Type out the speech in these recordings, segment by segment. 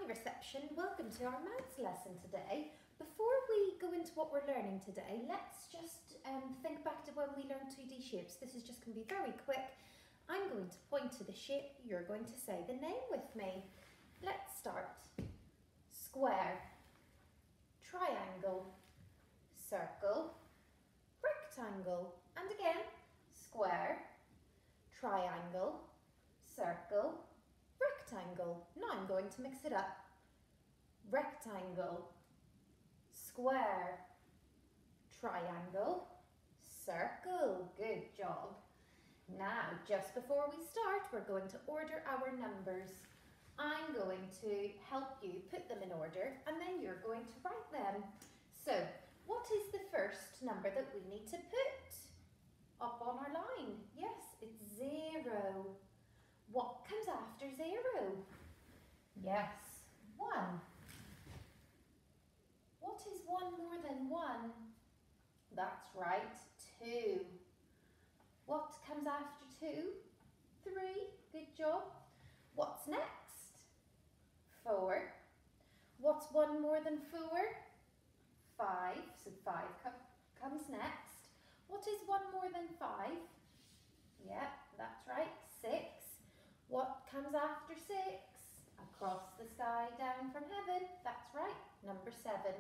reception, welcome to our maths lesson today. Before we go into what we're learning today, let's just think back to when we learned 2D shapes. This is just going to be very quick. I'm going to point to the shape, you're going to say the name with me. Let's start. Square, triangle, circle, rectangle, and again, square, triangle, circle, rectangle. Now I'm going to mix it up. Rectangle, square, triangle, circle. Good job. Now, just before we start, we're going to order our numbers. I'm going to help you put them in order and then you're going to write them. So, what is the first number that we need to put up on our line? Yes, it's 0. What comes after 0? Yes, 1. What is 1 more than 1? That's right, 2. What comes after 2? 3. Good job. What's next? 4. What's 1 more than 4? 5. So 5 comes next. What is 1 more than 5? Yep, that's right, 6. What comes after 6? Across the sky, down from heaven. That's right, number 7.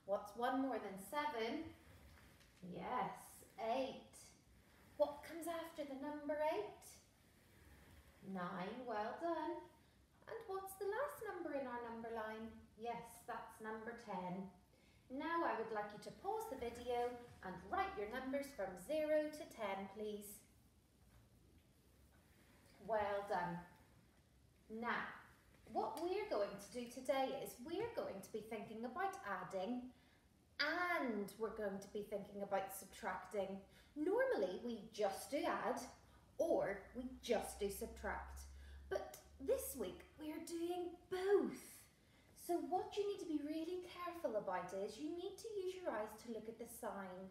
What's 1 more than 7? Yes, 8. What comes after the number 8? 9, well done. And what's the last number in our number line? Yes, that's number 10. Now I would like you to pause the video and write your numbers from 0 to 10, please. Well done. Now, what we're going to do today is we're going to be thinking about adding and we're going to be thinking about subtracting. Normally we just do add or we just do subtract, but this week we're doing both. So what you need to be really careful about is you need to use your eyes to look at the sign.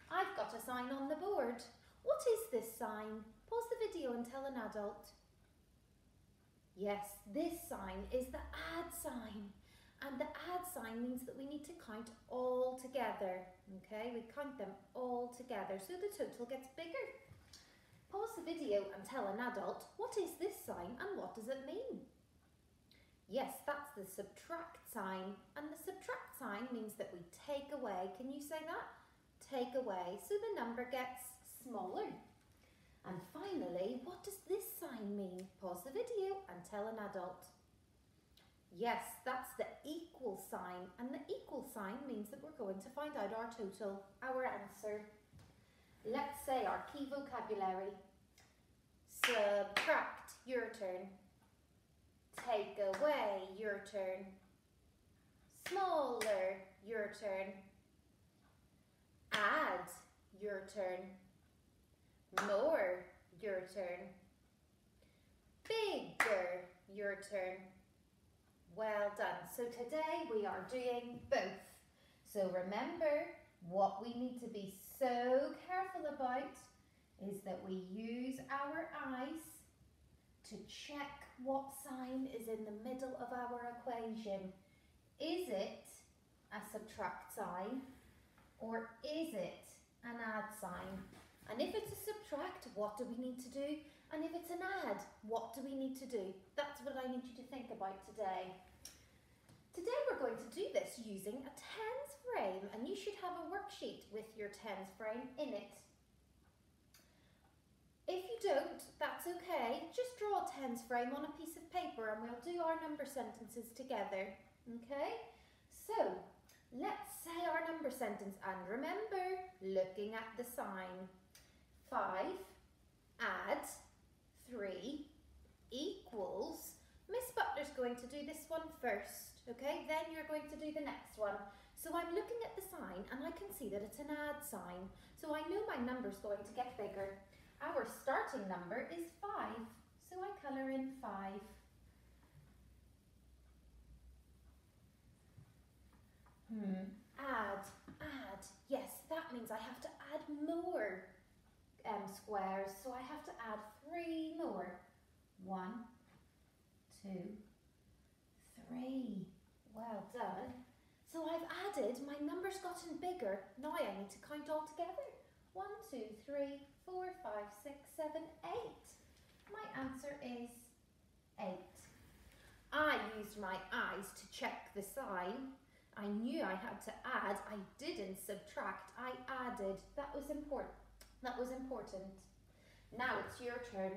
I've got a sign on the board. What is this sign? Pause the video and tell an adult. Yes, this sign is the add sign. And the add sign means that we need to count all together. Okay, we count them all together so the total gets bigger. Pause the video and tell an adult, what is this sign and what does it mean? Yes, that's the subtract sign. And the subtract sign means that we take away. Can you say that? Take away. So the number gets smaller. And finally, what does this sign mean? Pause the video and tell an adult. Yes, that's the equal sign, and the equal sign means that we're going to find out our total, our answer. Let's say our key vocabulary. Subtract, your turn. Take away, your turn. Smaller, your turn. Add, your turn. More, your turn. Bigger, your turn. Well done. So today we are doing both. So remember, what we need to be so careful about is that we use our eyes to check what sign is in the middle of our equation. Is it a subtract sign or is it an add sign? And if it's a subtract, what do we need to do? And if it's an add, what do we need to do? That's what I need you to think about today. Today we're going to do this using a tens frame, and you should have a worksheet with your tens frame in it. If you don't, that's okay. Just draw a tens frame on a piece of paper and we'll do our number sentences together. Okay? So, let's say our number sentence, and remember, looking at the sign. 5 add 3 equals. Miss Butler's going to do this one first, okay? Then you're going to do the next one. So I'm looking at the sign and I can see that it's an add sign. So I know my number's going to get bigger. Our starting number is 5, so I colour in 5. Add. Yes, that means I have to add more squares, so I have to add 3 more. 1, 2, 3. Well done. So I've added, my number's gotten bigger. Now I need to count all together. 1, 2, 3, 4, 5, 6, 7, 8. My answer is 8. I used my eyes to check the sign. I knew I had to add. I didn't subtract. I added. That was important. That was important. Now it's your turn.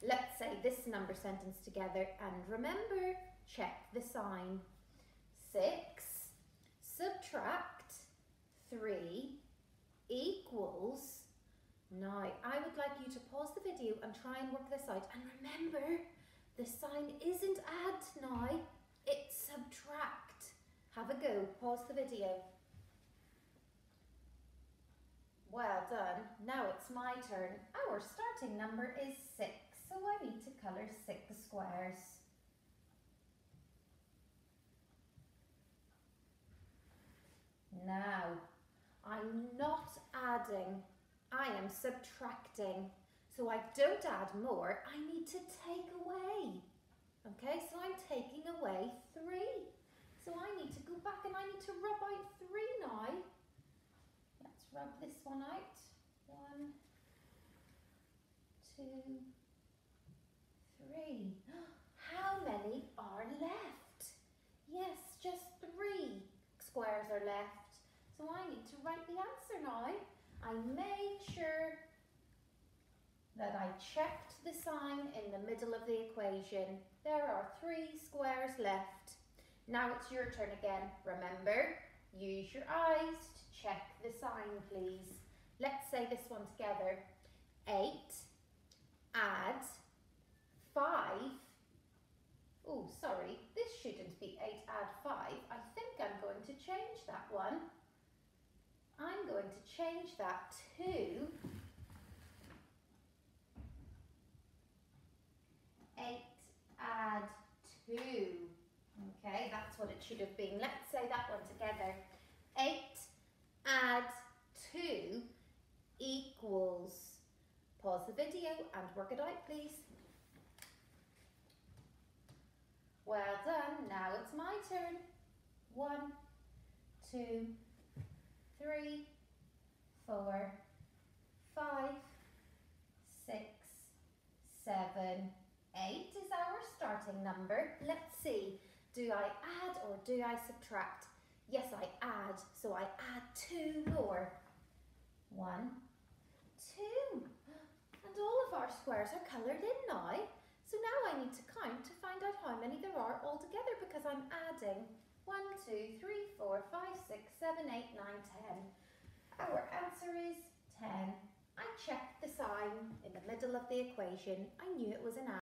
Let's say this number sentence together and remember, check the sign. 6 subtract 3 equals. Now I would like you to pause the video and try and work this out. And remember, the sign isn't add now, it's subtract. Have a go, pause the video. Well done. Now it's my turn. Our starting number is 6, so I need to colour 6 squares. Now, I'm not adding, I am subtracting. So I don't add more, I need to take away. Okay, so I'm taking away 3. So I need to go back and I need to rub out 3 now. Let's rub this one out. 1, 2, 3. How many are left? Yes, just 3 squares are left. So I need to write the answer now. I made sure that I checked the sign in the middle of the equation. There are 3 squares left. Now it's your turn again. Remember, use your eyes to check the sign, please. Let's say this one together. 8 add 5. Oh, sorry, this shouldn't be 8 add 5. I think I'm going to change that one. I'm going to change that to 8 add 2. Okay, that's what it should have been. Let's say that one together. 8 add 2 equals. Pause the video and work it out, please. Well done. Now it's my turn. 1, 2, 3, 4, 5, 6, 7, 8 is our starting number. Let's see. Do I add or do I subtract? Yes, I add. So I add 2 more. 1, 2. And all of our squares are coloured in now. So now I need to count to find out how many there are all together because I'm adding 1, 2, 3, 4, 5, 6, 7, 8, 9, 10. Our answer is 10. I checked the sign in the middle of the equation. I knew it was an add.